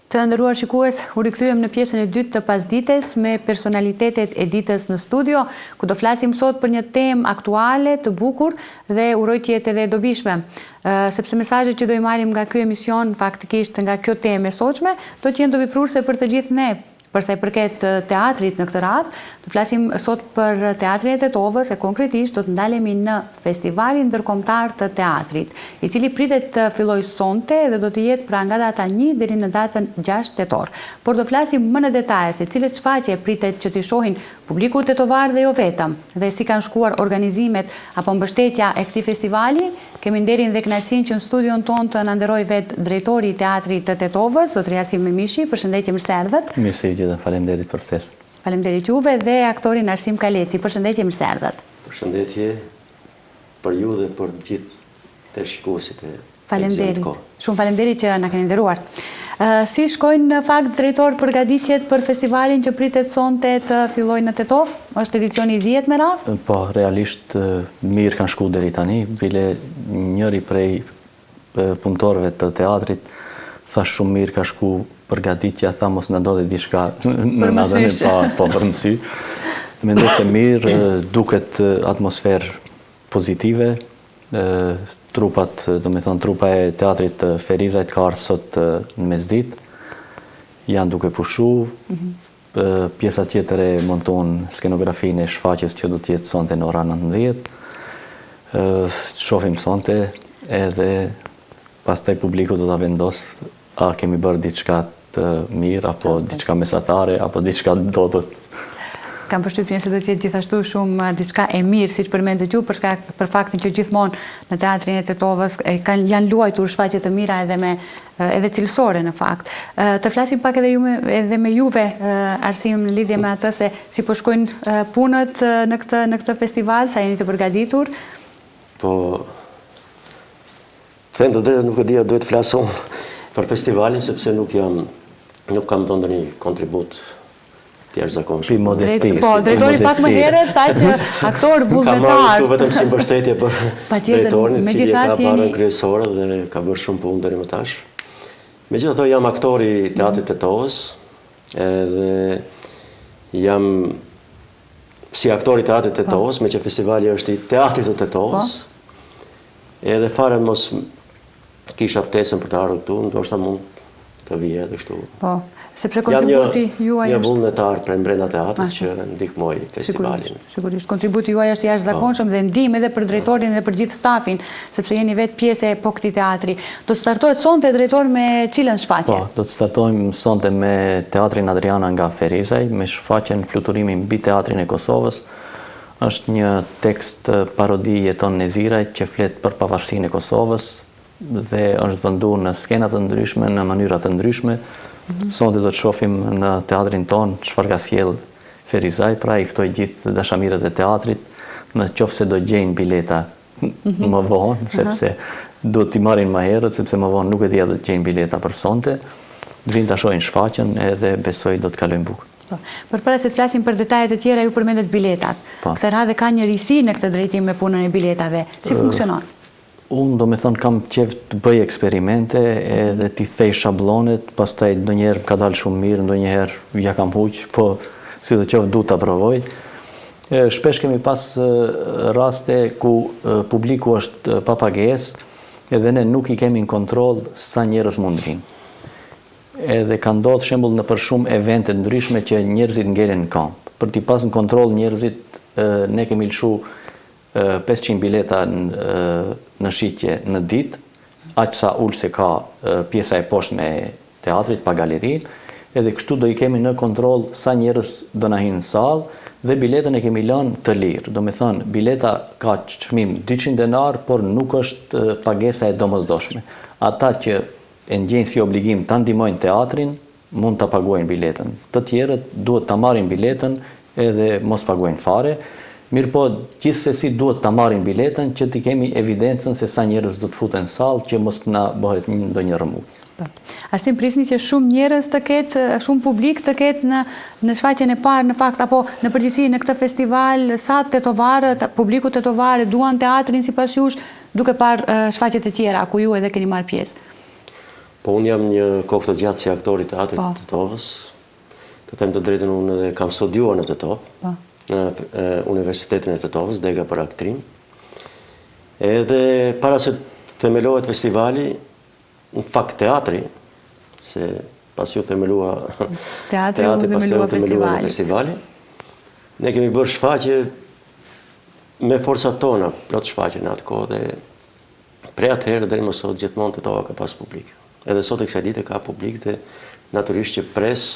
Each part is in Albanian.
Të nderuar shikues, u rikthyem në pjesën e dytë të pasdites me personalitetet e ditës në studio, ku do flasim sot për një temë aktuale, të bukur dhe uroj të jetë edhe e dobishme. Sepse mesazhet që do i marrim nga ky emision, faktikisht nga kjo temë e sotshme, do të jenë dobipruese për të gjithë ne. Për sa i përket teatrit në këtë radhë, do flasim sot për Teatrin e Tetovës e konkretisht do të ndalemi në Festivalin Ndërkombëtar të Teatrit, i cili pritet të fillojë sonte dhe do të jetë pra nga data 1 deri në datën 6 tetor. Por do flasim më në detaje se cilet shfaqje pritet që t'i shohin publiku tetovar dhe jo vetëm, dhe si kanë shkuar organizimet apo mbështetja e këtij festivali. Kemi nderin dhe kënaqësinë që në studion tonë të na nderoj vetë drejtori i Teatrit të Tetovës, zotëri Asim Memishi. Përshëndetje, mirëseardhët. Mirëse, faleminderit për ftesën. Faleminderit juve dhe aktorin Arsim Kaleci. Përshëndetje, mirëseardhët. Përshëndetje për ju dhe për gjithë të shikuesit e Faleminderit. Shumë faleminderit që na keni nderuar. Si shkojnë në fakt drejtor përgatitjet për festivalin që pritet sonte të fillojë në Tetovë? Është edicioni i 10 me radhë? Po, realisht mirë kanë shkuar deri tani, bile njëri prej punëtorëve të teatrit tha shumë mirë ka shkuar përgatitja, tha mos na ndodhi diçka në natën po për mësy. Mendoj se mirë, duket atmosferë pozitive. Trupat, do me thonë, trupa e teatrit të Ferizajt ka ardhur sot në mesditë, janë duke pushu, pjesa tjetër e monton skenografinë e shfaqjes që do të jetë sonte në ora 19. Shohim sonte edhe pastaj publiku do ta vendos a kemi bërë diçka të mirë apo diçka mesatare apo diçka dobët. Kam përshtypjen se do të jetë gjithashtu shumë diçka e mirë, siç përmendët ju, për faktin që gjithmonë në Teatrin e Tetovës janë luajtur shfaqje të mira edhe cilësore në fakt. Të flasim pak edhe me juve, Arsim, në lidhje me atë se si po shkojnë punët në këtë festival, sa jeni të përgatitur? Po, them të drejtën, nuk e dia duhet të flas për festivalin sepse nuk kam dhënë ndonjë kontribut të jashtëzakonshëm. Po, drejtori pak më herët tha që aktor vullnetar. Ka marrë vetëm si mbështetje për drejtorin, i cili ka parën kryesore dhe ka bërë shumë punë deri më tash. Megjithatë, jam aktor i Teatrit të Tetovës, edhe jam si aktor i Teatrit të Tetovës, me që festivali është i Teatrit të Tetovës. Edhe fare mos kisha ftesën për të ardhur këtu, ndoshta mund të vijë edhe kështu. Po, sepse kontributi juaj është një vullnetar për brenda teatrit që ndihmoj festivalin. Sigurisht, kontributi juaj është jashtëzakonshëm dhe ndihmë edhe për drejtorin dhe për gjithë stafin, sepse jeni vetë pjesë e këtij teatri. Do të startohet sonte drejtor me cilën shfaqje? Po, do të startojmë sonte me Teatrin Adriana nga Ferizaj, me shfaqjen Fluturimi mbi teatrin e Kosovës. Është një tekst parodi jeton Neziraj që flet për pavarësinë e Kosovës dhe është venduar në skena të ndryshme, në mënyra të ndryshme. Sonte do të shohim në teatrin ton çfarë ka sjell Ferizaj, pra i ftoj gjithë dashamirët e teatrit, në qoftë se do gjejnë bileta më vonë, sepse do t'i marrin më herët, sepse më vonë nuk e dia do të gjejnë bileta për sonte. Vinë ta shohin shfaqjen edhe besoj do të kalojnë bukur. Përpara se të flasim për detajet e tjera, ju përmendet biletat. Këtë radhë ka një risi në këtë drejtim me punën e biletave. Si funksionon? Unë do me thonë kam qef të bëj eksperimente edhe t'i thej shablonet, pastaj ndonjëherë ka dalë shumë mirë, ndonjëherë ja kam huq, po si do qoftë du t'a provoj. Shpesh kemi pas raste ku publiku është pa pagesë edhe ne nuk i kemi në kontroll sa njerëz mund vinë. Edhe ka ndodhur shembull në për shumë evente ndryshme që njerëzit ngelen në kamp. Për t'i pas në kontroll njerëzit, ne kemi lëshu 500 bileta në shitje në ditë, aq sa ulse ka pjesa e poshtë e teatrit pa galerinë, edhe kështu do i kemi në kontroll sa njerëz do na hinë në sallë dhe biletën e kemi lënë të lirë. Do me thënë, bileta ka çmim 200 denar, por nuk është pagesa e domosdoshme. Ata që e ndjejnë si obligim ta ndihmojnë teatrin, mund ta paguajnë biletën. Të tjerët duhet ta marrin biletën edhe mos paguajnë fare. Mirë po, gjithsesi duhet ta marrin biletën që t'i kemi evidencën se sa njerëz do të futen në sallë që mos na bëhet ndonjë rëmujë. Arsim, prisni që shumë njerëz të ketë, shumë publik të ketë në shfaqjen e parë në fakt, apo në përgjithësi në këtë festival, sa tetovarët, publiku tetovarë duan teatrin sipas jush, duke parë shfaqjet e tjera ku ju edhe keni marrë pjesë? Po unë jam një kohë të gjatë si aktor i teatrit të Tetovës. Të them të drejtën, unë edhe kam studiuar në Tetovë, në Universitetin e Tetovës, dega për aktrim. Edhe para se themelohet festivali, në fakt teatri, se pas ju themelua teatri, pas ju themelua festivali, ne kemi bërë shfaqje me forcat tona, plot shfaqje në atë kohë, dhe prej atëherë deri më sot gjithmonë Tetova ka pas publik. Edhe sot e kësaj dite ka publik, dhe natyrisht që pres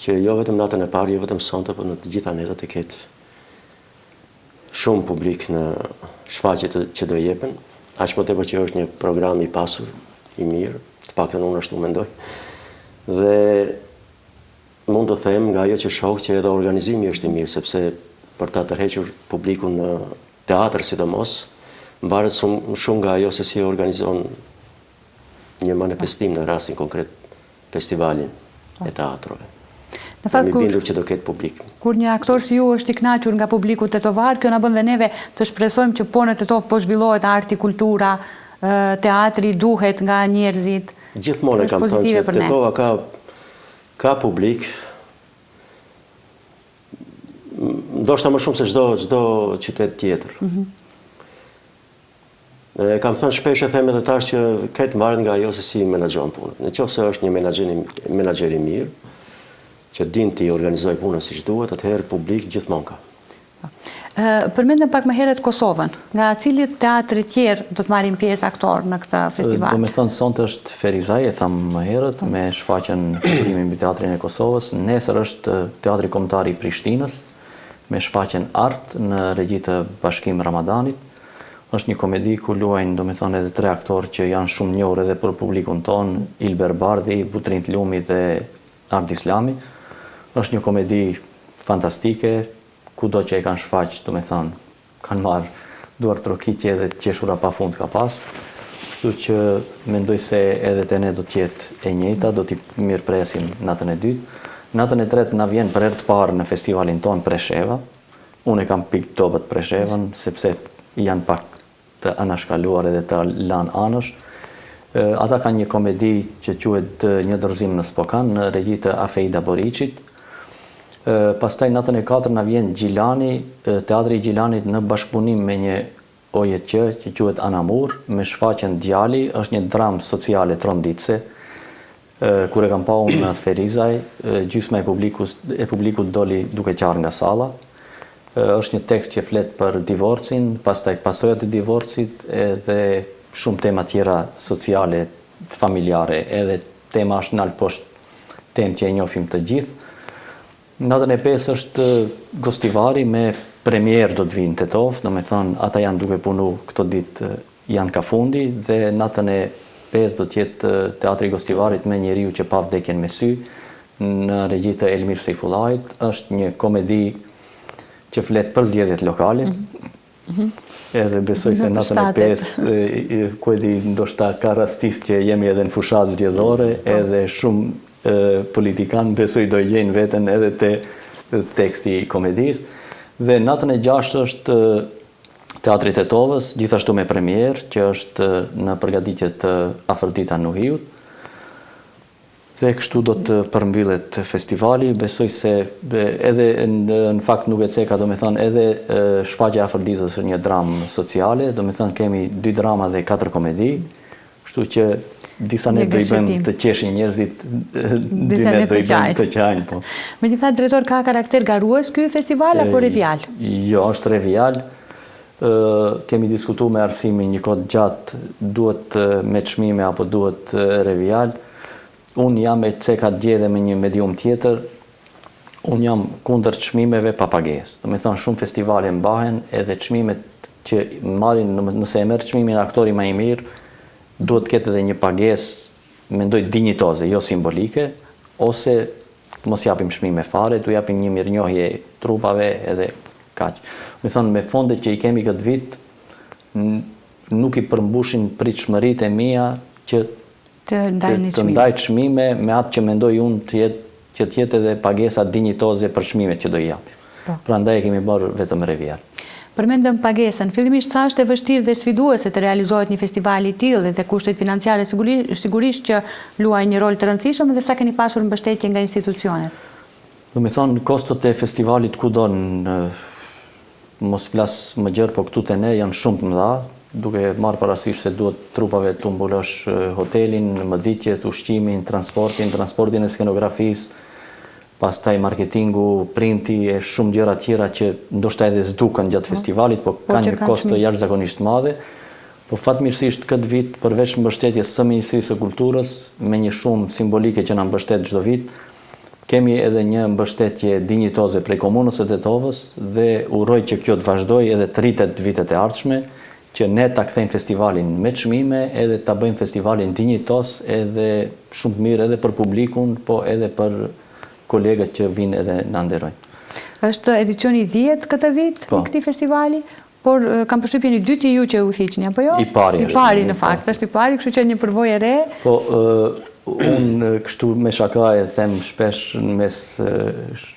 që jo vetëm natën e parë, jo vetëm sonte, por në të gjitha netët e ketë shumë publik në shfaqjet që do jepen. Aq më tepër që është një program i pasur, i mirë, të paktën unë ashtu mendoj. Dhe mund të them nga ajo që shoh që edhe organizimi është i mirë, sepse për ta tërhequr publikun në teatr sidomos, varet shumë nga ajo se si organizon një manifestim, në rastin konkret festivalin e teatrove. Në fakt, bindur që do ketë publik. Kur një aktor si ju është i kënaqur nga publiku tetovar, kjo na bën dhe neve të shpresojmë që po në Tetovë po zhvillohet arti, kultura, teatri duhet nga njerëzit. Gjithmonë e kam thënë që Tetova ka publik, ndoshta më shumë se çdo qytet tjetër. Kam thënë shpesh, e them edhe tash, që këtë varet nga ajo se si menaxhon punën. Nëse është një menaxher i mirë, që din të i organizoj punën siç duhet, atëherë publik gjithmonë ka. Përmendëm pak më herët Kosovën. Nga cilit teatri tjerë do të marrin pjesë aktor në këtë festival? Do me thënë, sonte është Ferizaj, e thamë më herët, me shfaqjen Fillimi mbi teatrin e Kosovës. Nesër është Teatri Kombëtar i Prishtinës, me shfaqjen Art në regji të Bashkim Ramadanit. Është një komedi ku luajnë, do me thënë, edhe 3 aktorë që janë shumë njohur edhe për publikun tonë, Ilber Bardhi, Butrin Tlumi dhe Ard Islami. Është një komedi fantastike, kudo që e kanë shfaq, do me thënë, kanë marrë duar trokitje dhe qeshura pa fund ka pas. Kështu që mendoj se edhe te ne do t'jetë e njëjta, do t'i mirëpresim natën e dytë. Natën e tretë na vjen për herë të parë në festivalin tonë Presheva. Unë e kam pikë dobët Preshevën, sepse janë pak të anashkaluar edhe të lanë anësh. Ata kanë një komedi që quhet Një dorëzim në Spokan, në regji të Afeida Boriçit. Pastaj natën e 4 na vjen Gjilani, Teatri i Gjilanit në bashkëpunim me një OJQ që quhet Anamur, me shfaqjen Djali, është një dramë sociale tronditse. Kur e kam pa unë në Ferizaj, gjysma e publikut doli duke qarë nga salla. Është një tekst që flet për divorcin, pastaj pasojat e divorcit, edhe shumë tema tjera sociale, familjare, edhe tema është nalë poshtë temë që e njohim të gjithë. Natën e 5 është Gostivari, me premier do të vinë Tetovë, do me thënë ata janë duke punu këto ditë janë ka fundi, dhe natën e 5 do t'jetë Teatri Gostivarit me Njeriu që pa vdekjen me sy, në regji të Elmir Sejfullajit. Është një komedi që flet për zgjedhjet lokale. Edhe besoj se natën e 5, ku e di, ndoshta ka rastis që jemi edhe në fushat zgjedhore, edhe shumë politikan besoj do gjejnë veten edhe te teksti i komedisë. Dhe natën e 6 është Teatri Tetovës, gjithashtu me premier, që është në përgatitje të Afrodita Nuhiut. Dhe kështu do të përmbyllet festivali. Besoj se edhe në fakt nuk e ceka, do me thënë, edhe shfaqja e Afroditës është një dramë sociale, do me thënë kemi 2 drama dhe 4 komedi, kështu që disa ne do i bëjmë të qeshin njerëzit, disa ne do i bëjmë të qajnë. Megjithatë, drejtor, ka karakter garues ky festival apo revial? Jo, është revial. Kemi diskutuar me Arsimin një kohë gjatë, duhet me çmime apo duhet revial. Unë jam e ceka dje dhe me një medium tjetër, unë jam kundër çmimeve pa pagesë. Do me thënë, shumë festivale mbahen, edhe çmimet që marrin, nëse e merr çmimin aktori më i mirë, duhet ketë edhe një pagesë, mendoj dinjitoze, jo simbolike, ose mos japim çmime fare, tu japim një mirënjohje trupave edhe kaq. Me thënë, me fondet që i kemi këtë vit, nuk i përmbushin pritshmëritë e mia që të ndaj çmime me atë që mendoj unë që të jetë edhe pagesa dinjitoze për çmimet që do i japim. Prandaj e kemi bërë vetëm revial. Përmendëm pagesën. Fillimisht sa është e vështirë dhe sfiduese të realizohet një festival i tillë dhe kushtet financiare sigurisht që luajnë një rol të rëndësishëm dhe sa keni pasur mbështetje nga institucionet? Do me thonë, kostot e festivalit kudo mos flas më gjerë, po këtu te ne janë shumë të mëdha, duke marrë parasysh se duhet trupave të mbulosh hotelin, mëditjet, ushqimin, transportin e skenografisë, pastaj marketingu, printi e shumë gjëra tjera që ndoshta edhe s'duken gjatë festivalit, po kanë një kosto jashtëzakonisht madhe. Po fatmirësisht këtë vit, përveç mbështetjes së Ministrisë së Kulturës, me një shumë simbolike që na mbështet çdo vit, kemi edhe një mbështetje dinjitoze prej Komunës së Tetovës dhe uroj që kjo të vazhdojë edhe të rritet vitet e ardhshme, që ne ta kthejmë festivalin me çmime, edhe ta bëjmë festivalin dinjitos edhe shumë të mirë edhe për publikun, po edhe për kolegët që vinë edhe në nderojnë. Është edicioni 10 këtë vit i këtij festivali, por kam përshtypjen i dyti ju që u thiqni, apo jo? I pari në fakt, është i pari, kështu që një përvojë e re. Po, unë kështu me shaka e them shpesh në mes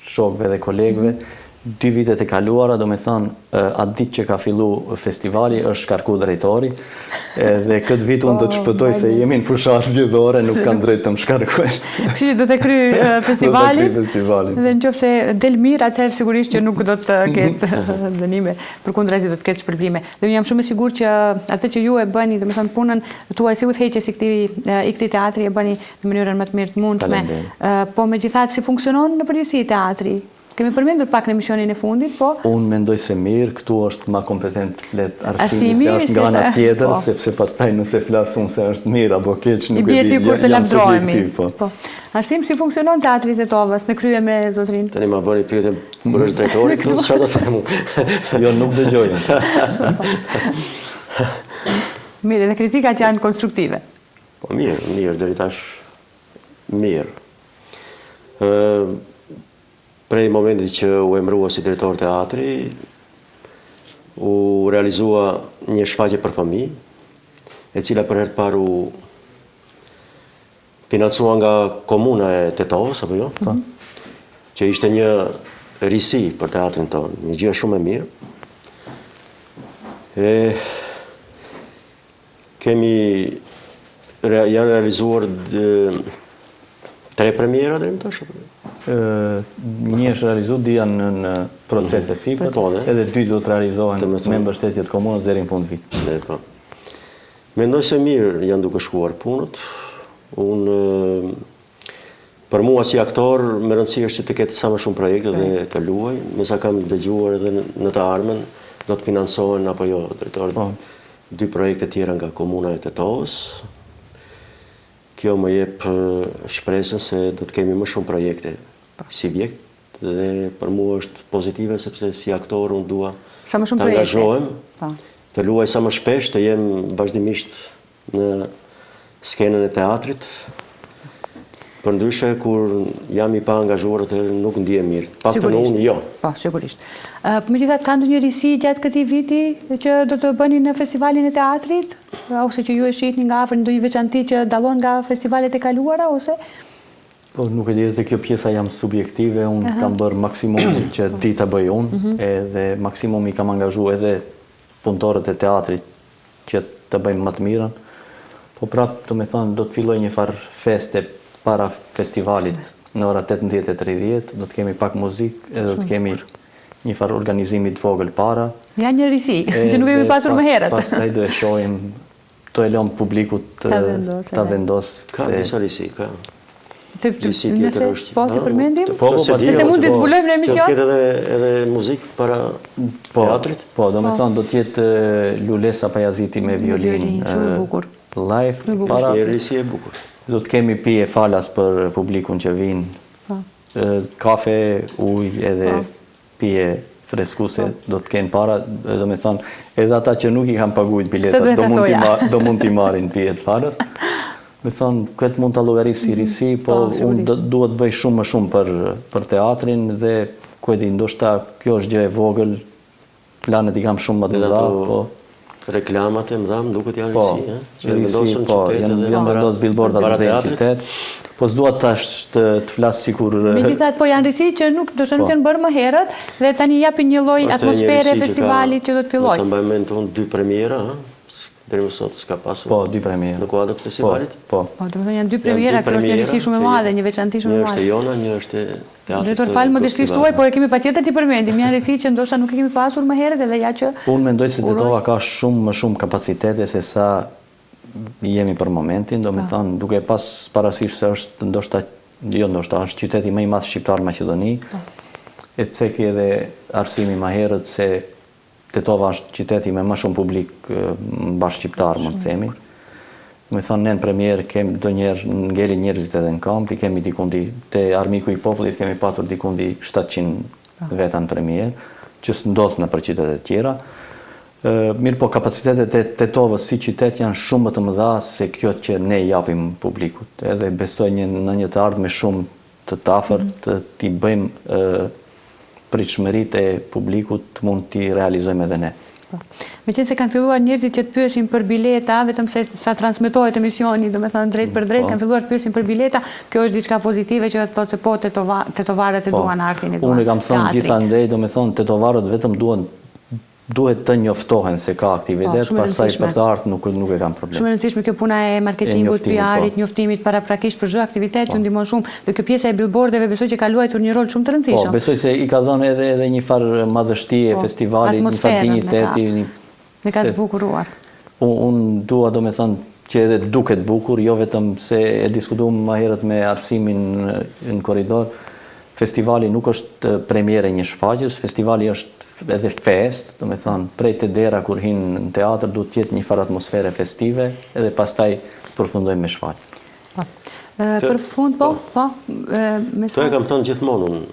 shokëve dhe kolegëve, 2 vitet e kaluara, do me thënë, atë ditë që ka fillu festivali, është shkarku drejtori, dhe këtë vit unë do të shpëtoj se jemi në fushatë zgjedhore, nuk kam drejt të më shkarkuesh. Kështu që do të kry festivalin, dhe në qoftë se del mirë, atëherë sigurisht që nuk do të ketë dënime, përkundrazi do të ketë shpërblime. Dhe unë jam shumë e sigurt që atë që ju e bëni, do me thënë punën tuaj si udhëheqjes i këtij teatri e bëni në mënyrën më të mirë të mundshme. Po megjithatë si funksionon në përgjithësi teatri? Kemi përmendur pak në emisionin e fundit, po... Unë mendoj se mirë, këtu është ma kompetent flet Arsimi, se është nga ana tjetër, sepse pastaj nëse flas unë se është mirë apo keq, nuk e di, jam subjektiv. Arsim, si funksionon teatri i Tetovës në krye me zotrin? Tani ma bëni pyetje kur është drejtori, këtu çfarë do them unë? Jo, nuk dëgjojnë. Mirë, edhe kritikat janë konstruktive. Po mirë, deri tash mirë. Prej momentit që u emërua si drejtor teatri, u realizua një shfaqje për fëmijë, e cila për herë të parë u financua nga Komuna e Tetovës, apo jo? Që ishte një risi për teatrin tonë, një gjë shumë e mirë. Janë realizuar 3 premiera deri më tash, apo jo? Një është realizu, dy janë në proces e sipër, edhe 2 do të realizohen me mbështetje të komunës deri në fund vit. Mendoj se mirë janë duke shkuar punët. Unë, për mua si aktor, me rëndësi është që të ketë sa më shumë projekte dhe të luaj. Me sa kam dëgjuar edhe në të ardhmen, do të financohen apo jo, drejtori, 2 projekte tjera nga Komuna e Tetovës. Kjo më jep shpresën se do të kemi më shumë projekte si vjekt, dhe për mua është pozitive sepse si aktor unë dua të angazhohem, të luaj sa më shpesh, të jem vazhdimisht në skenën e teatrit. Përndryshe, kur jam i pa angazhuar, nuk ndihem mirë. Paktën unë jo. Po, sigurisht. Megjithatë, ka ndonjë risi gjatë këtij viti që do të bëni në festivalin e teatrit, ose që ju e shihni nga afër, ndonjë veçanti që dallon nga festivalet e kaluara, ose? Po, nuk e di se kjo pjesa jam subjektive, unë kam bërë maksimumi që di ta bëj unë, edhe maksimumi kam angazhuar edhe punëtorët e teatrit që të bëjmë më të mirën. Po prapë, do me thonë, do të filloj një farë feste para festivalit në ora 18:30, do të kemi pak muzikë, edhe do të kemi një farë organizimi të vogël para. Ja një risi, që nuk kemi pasur më herët. Pastaj do e shohim, do e lëm publikut ta vendos. Ka disa risi, ka. Nëse po të përmendim? Nëse mund të zbulojmë në emision? Që ketë edhe muzikë para teatrit? Po, do me thonë, do t'jetë Lulesa Pajaziti me violin live. Një risi e bukur. Do të kemi pije falas për publikun që vinë, kafe, ujë edhe pije freskuse do të kenë para, do me thonë, edhe ata që nuk i kanë paguajt biletat, do mund t'i marrin pije të falas. Me thonë, këtë mund të llogarisë si risi, po unë duhet bëj shumë më shumë për teatrin dhe ku e di, ndoshta kjo është gjë e vogël, planet i kam shumë më të mëdha, po reklamat e mëdha më duket janë risi, që vendosën qytetet janë vendos billboardat në qytet. Po s'dua tash të flas sikur megjithatë po janë risi që nuk do të nuk janë bërë më herët dhe tani japin një lloj atmosfere festivalit që do të fillojë. Sa mbaj mend unë 2 premiera, deri më sot s'ka pasur. Po, 2 premiera. Në kuadër të festivalit? Po. Po, domethënë janë 2 premiera, kjo është një risi shumë e madhe, një veçanti shumë e madhe. Një është e jona, një është teatri. Drejtor fal modestisë tuaj, por e kemi patjetër t'i përmendim. Janë risi që ndoshta nuk e kemi pasur më herët edhe ja që unë mendoj se Tetova ka shumë më shumë kapacitete se sa jemi për momentin, domethënë duke pas parasysh se është ndoshta është qyteti më i madh shqiptar në Maqedoni. E ceki edhe arsimi më herët se Tetova është qyteti me më shumë publik bashkëshqiptar, mund të themi. Domethënë ne në premierë kemi ndonjëherë ngelin njerëzit edhe në kamp, i kemi dikundi te Armiku i Popullit kemi patur dikundi 700 veta në premierë, që s'ndodh në për qytetet tjera. Mirë po kapacitetet e Tetovës si qytet janë shumë më të mëdha se kjo që ne japim publikut. Edhe besoj në një të ardhme shumë të afërt t'i bëjmë pritshmëritë e publikut mund t'i realizojmë edhe ne. Meqense kanë filluar njerëzit që të pyesin për bileta, vetëm se sa transmetohet emisioni, domethënë drejt për drejt, kanë filluar të pyesin për bileta, kjo është diçka pozitive që thotë se po tetovarët e duan artin e duan. Unë kam thënë gjithandej, domethënë tetovarët vetëm duhet të njoftohen se ka aktivitet, pastaj për të art nuk e kanë problem. Shumë e rëndësishme kjo puna e marketingut, PR-it, njoftimit paraprakisht për çdo aktivitet ju ndihmon shumë dhe kjo pjesa e billboardeve besoj që ka luajtur një rol shumë të rëndësishëm. Po, besoj se i ka dhënë edhe një farë madhështie festivalit, një farë dinjiteti. Dhe ka zbukuruar. Unë dua domethënë që edhe duket bukur, jo vetëm se e diskutuam më herët me Arsimin në korridor. Festivali nuk është premiere një shfaqjes, festivali është edhe fest, do me thonë, prej të dera kur hinë në teatr, du t'jetë një farë atmosfere festive, edhe pastaj përfundojmë me shfaqje. Për fund, po? Të e kam thënë gjithmonë unë.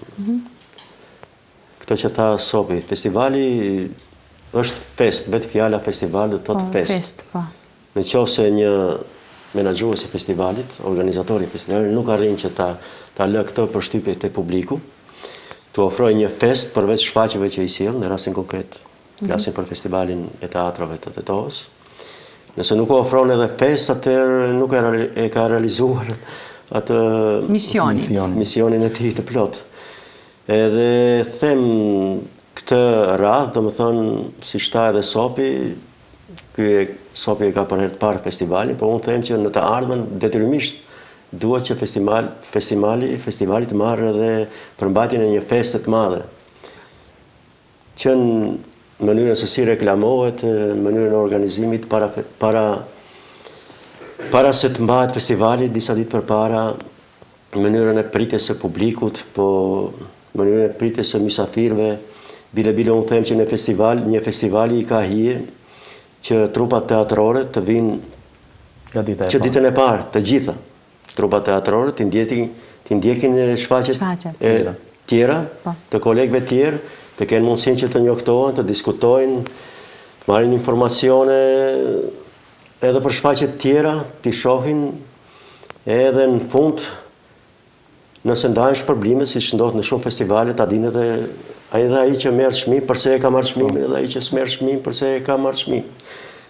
Këto që ta Sopi, festivali është fest, vetë fjala festival dhe thotë fest. Në qoftë se një menaxhues i festivalit, organizatori i festivalit, nuk arrin që ta lë këto përshtypje te publiku, të ofroj një fest përveç shfaqjeve që i sjell, në rastin konkret, flasim për festivalin e teatrave të Tetovës. Nëse nuk ofron edhe fest, atëherë nuk e ka realizuar atë misionin e tij të plot. Edhe them këtë radhë, domethënë, siç tha edhe Sopi, Sopi e ka për herë të parë festivalin, por unë them që në të ardhmen detyrimisht duhet që festivali të marrë edhe përmbajtjen e një feste të madhe. Që në mënyrën se si reklamohet, në mënyrën e organizimit, para se të mbahet festivali, disa ditë përpara, në mënyrën e pritjes së publikut, po në mënyrën e pritjes së mysafirëve, bile unë them që një festivali i ka hije që trupat teatrore të vinë që ditën e parë, të gjitha. Trupat teatrore të ndjekin shfaqjet e tjera, të kolegëve tjerë, të kenë mundësinë që të njoftohen, të diskutojnë, marrin informacione edhe për shfaqjet tjera, t'i shohin, edhe në fund, nëse ndajnë shpërblime, siç ndodh në shumë festivale, ta dinë edhe ai që merr çmim, përse e ka marrë çmimin, edhe ai që s'merr çmim, përse e ka marrë çmim.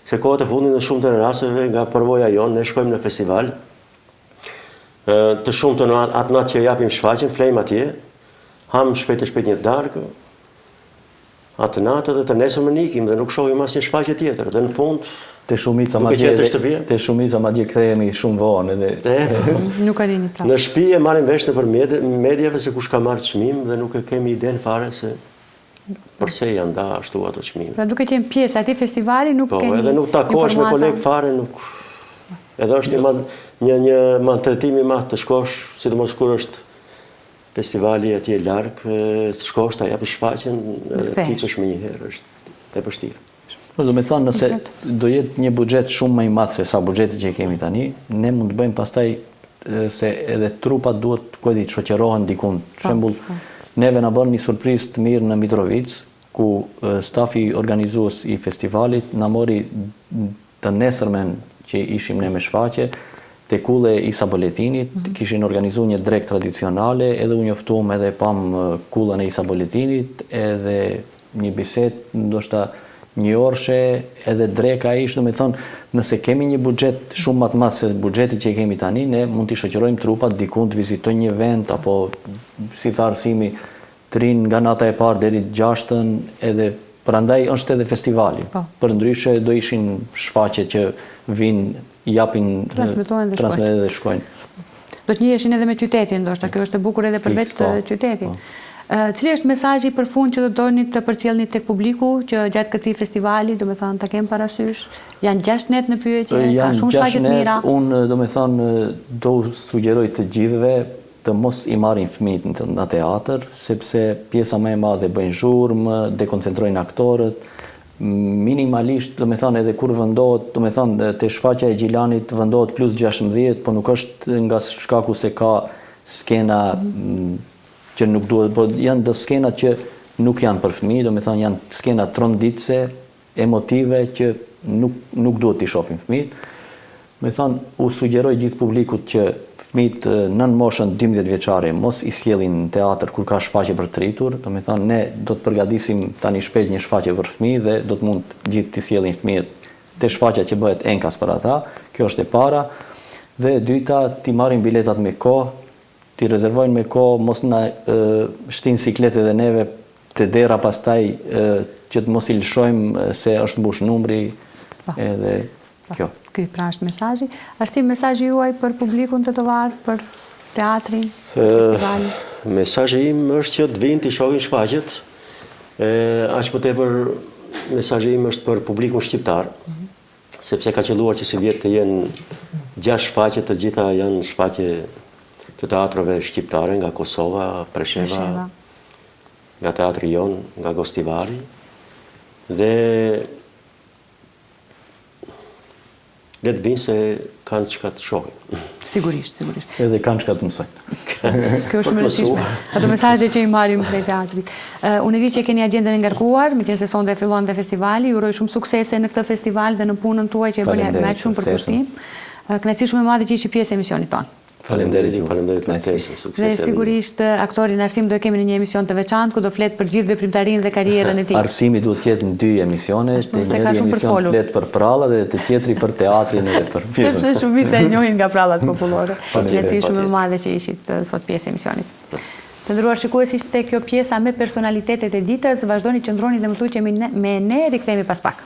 Se kohët e fundit në shumë të rasteve nga përvoja jonë, ne shkojmë në festival, të shumë të atë natë që japim shfaqjen, flejmë atje, ham shpejt një darkë, atë natë dhe të nesër më nikim dhe nuk shohim asnjë shfaqje tjetër. Dhe në fund, te shumica madje kthehemi shumë vonë nuk arrini prapë. Në shtëpi e marrim vesh nëpër mediave se kush ka marrë çmim dhe nuk e kemi iden fare se përse janë nda ashtu ato çmime. Pra duke qenë pjesë atij festivali nuk keni. Po, edhe nuk takohesh me koleg fare, nuk. Edhe është një maltretim i madh të shkosh, sidomos kur është festivali atje larg, të shkosh ta japësh shfaqjen, kthehesh më një herë, është e vështirë. Do me thonë, nëse do jetë një buxhet shumë më i madh se sa buxheti që kemi tani, ne mund të bëjmë pastaj se edhe trupat duhet të shoqërohen dikun. Për shembull, neve na bën një surprizë të mirë në Mitrovic, ku stafi organizues i festivalit na mori të nesërmen që ishim ne me shfaqje, te kulle Isa Boletinit, kishin organizuar një drek tradicionale, edhe u njoftuam edhe pam kullën e Isa Boletinit, edhe një bisedë, ndoshta një orëshe edhe dreka ishtë, do me thonë, nëse kemi një buxhet shumë më të madh se buxheti që kemi tani, ne mund t'i shoqërojmë trupat diku të vizitojnë një vend, apo si tha Arsimi, të rinë nga nata e parë deri 6-ën, edhe prandaj është edhe festivali. Për ndryshe do ishin shfaqje që vinë, japin, transmetohen dhe shkojnë. Do të njiheshin edhe me qytetin, ndoshta kjo është e bukur edhe për vetë qytetin. Cili është mesazhi për fund që do doni të përcjellni tek publiku që gjatë këtij festivali, do të thonë ta kem parasysh, janë 6 net në pyetje, ka shumë shfaqje të mira. Unë do të thonë do sugjeroj të gjithëve të mos i marrin fëmijët në teatr, sepse pjesa më e madhe bëjnë zhurmë, dekoncentrojnë aktorët. Minimalisht, do të thonë edhe kur vendohet, do të thonë te shfaqja e Gjilanit vendohet plus 16, po nuk është nga shkaku se ka skena që nuk duhet, po janë do skenat që nuk janë për fëmijë, do me thonë janë skena tronditse, emotive, që nuk duhet t'i shohin fëmijët. Me thonë, u sugjeroj gjithë publikut që fëmijët nën moshën 12 vjeçare mos i sjellin në teatr kur ka shfaqje për të rritur, do me thonë, ne do të përgatisim tani shpejt një shfaqje për fëmijë dhe do të mund gjithë t'i sjellin fëmijët te shfaqja që bëhet enkas për ata, kjo është e para, dhe e dyta, t'i marrin biletat me kohë, t'i rezervojnë me kohë, mos na shtin sikletet dhe neve të dera pastaj që të mos i lëshojmë se është mbush numri edhe kjo. Ky pra është mesazhi. Arsim, mesazhi juaj për publikun të Tovar, për teatrin, festivalin? Mesazhi im është që të vinë të shohin shfaqjet. Aq më tepër mesazhi im është për publikun shqiptar, sepse ka qelluar që si vjet të jenë 6 shfaqje, të gjitha janë shfaqje të teatrove shqiptare nga Kosova, Presheva, nga teatri jon, nga Gostivari, dhe le të vinë se kanë çka të shohin. Sigurisht. Edhe kanë çka të mësojnë. Kjo është më rëndësishme. Ato mesazhe që i marrim prej teatrit. Unë e di që keni agjendën e ngarkuar, meqense sonte fillon dhe festivali, ju uroj shumë suksese në këtë festival dhe në punën tuaj që e bëni me shumë përkushtim. Kënaqësi shumë e madhe që ishi pjesë e emisionit tonë. Faleminderit për dhe sigurisht aktorin Arsim do e kemi në një emision të veçantë ku do flet për gjithë veprimtarinë dhe karrierën e tij. Arsimi duhet të jetë në 2 emisione, një emision flet për prallat dhe të tjetri për teatrin edhe për filmin. Sepse shumica e njohin nga prallat popullore. Kënaqësi shumë e madhe që ishit sot pjesë e emisionit. Të nderuar shikues, ishte kjo pjesa me personalitetet e ditës. Vazhdoni qëndroni dhe më tuqemi me ne, rikthehemi pas pak.